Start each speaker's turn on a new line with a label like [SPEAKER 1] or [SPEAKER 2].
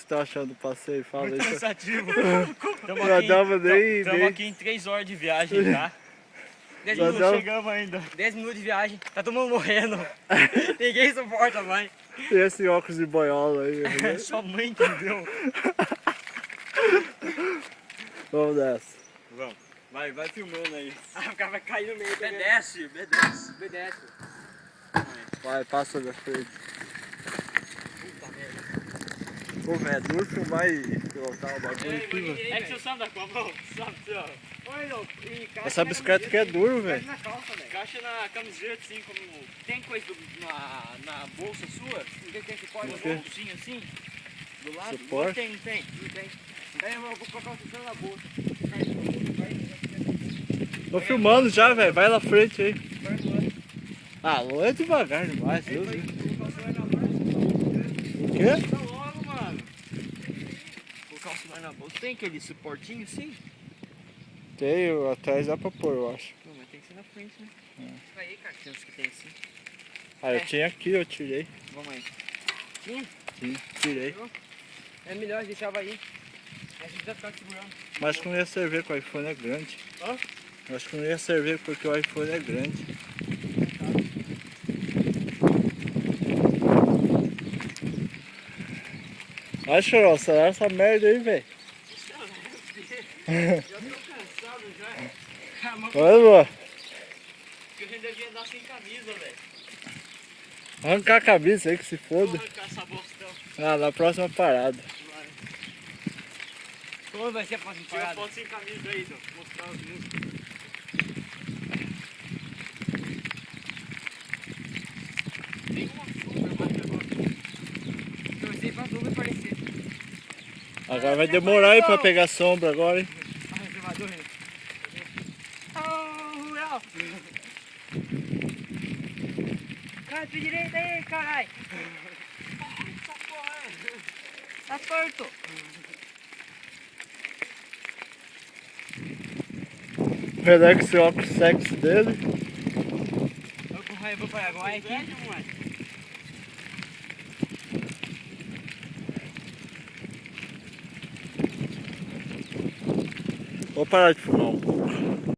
[SPEAKER 1] tá achando do passeio? Fala
[SPEAKER 2] Muito
[SPEAKER 1] aí.
[SPEAKER 2] cansativo.
[SPEAKER 1] Estamos
[SPEAKER 2] aqui em 3 horas de viagem já. 10
[SPEAKER 1] Já
[SPEAKER 2] minutos,
[SPEAKER 1] deu?
[SPEAKER 2] chegamos ainda. 10 minutos de viagem, tá todo mundo morrendo. Ninguém suporta mais.
[SPEAKER 1] E esse óculos de boiola aí? Né?
[SPEAKER 2] Sua mãe que deu.
[SPEAKER 1] Vamos nessa.
[SPEAKER 2] Vamos. Vai filmando aí.
[SPEAKER 3] Ah, o cara vai cair no meio.
[SPEAKER 2] Obedece.
[SPEAKER 3] Obedece.
[SPEAKER 1] Vai, passa da frente.
[SPEAKER 3] Puta merda.
[SPEAKER 1] Pô, velho, é duro filmar e pilotar o bagulho aqui, velho.
[SPEAKER 2] É que você anda com a mão, sabe?
[SPEAKER 3] Oi, não. E caixa
[SPEAKER 1] Essa
[SPEAKER 3] na
[SPEAKER 1] bicicleta aqui é
[SPEAKER 3] camiseta.
[SPEAKER 1] duro, velho.
[SPEAKER 3] Caixa na calça, velho.
[SPEAKER 2] Encaixa na camiseta assim, como. Tem coisa na bolsa sua? Tem suporte
[SPEAKER 1] O quê?
[SPEAKER 2] no bolsinho assim? Do lado?
[SPEAKER 1] Suporte?
[SPEAKER 2] Tem.
[SPEAKER 3] Não tem. Aí eu vou colocar o sistema na bolsa.
[SPEAKER 1] Tô filmando já, velho. Vai na frente aí.
[SPEAKER 3] Vai voando.
[SPEAKER 1] Ah, Lô é devagar demais,
[SPEAKER 3] Aí
[SPEAKER 1] Deus.
[SPEAKER 3] vai
[SPEAKER 1] Deus.
[SPEAKER 3] colocar o celular na bolsa.
[SPEAKER 1] O quê?
[SPEAKER 2] Tá logo, mano. Colocar o celular na bolsa. Tem aquele suportinho assim?
[SPEAKER 1] Tem, atrás dá pra pôr, eu acho.
[SPEAKER 2] Não, mas tem que ser na frente, né?
[SPEAKER 3] Aí, cara.
[SPEAKER 2] Tem uns que tem assim.
[SPEAKER 1] Ah, eu tinha aqui, eu tirei.
[SPEAKER 2] Vamos aí.
[SPEAKER 1] Sim, tirei.
[SPEAKER 3] É melhor, deixava aí. A gente vai ficar segurando.
[SPEAKER 1] Mas acho que não ia servir porque o iPhone é grande.
[SPEAKER 3] Hã?
[SPEAKER 1] Eu acho que não ia servir porque o iPhone é grande. Vai, Chorão, acelera essa merda aí, velho.
[SPEAKER 2] Já tô cansado já. Caramba,
[SPEAKER 1] Olha, Lô.
[SPEAKER 2] que a gente devia andar sem camisa, velho.
[SPEAKER 1] Arrancar a cabeça aí que se
[SPEAKER 2] Vou
[SPEAKER 1] foda.
[SPEAKER 2] arrancar essa bostão.
[SPEAKER 1] Ah, na próxima parada.
[SPEAKER 3] Como vai ser a próxima
[SPEAKER 2] Tira
[SPEAKER 3] parada?
[SPEAKER 2] foto sem camisa aí, então. Mostrar os músculos. Tem uma sombra mais agora.
[SPEAKER 3] Torcer pra tudo aparecer.
[SPEAKER 1] Agora vai demorar aí pra pegar sombra agora, hein?
[SPEAKER 3] Ah, reservador, né? Oh, rural! Cara, pra direita aí, caralho! Tá torto!
[SPEAKER 1] Apesar que esse óculos sexy dele.
[SPEAKER 3] Eu vou para agora aqui.
[SPEAKER 1] Vou parar de filmar um pouco.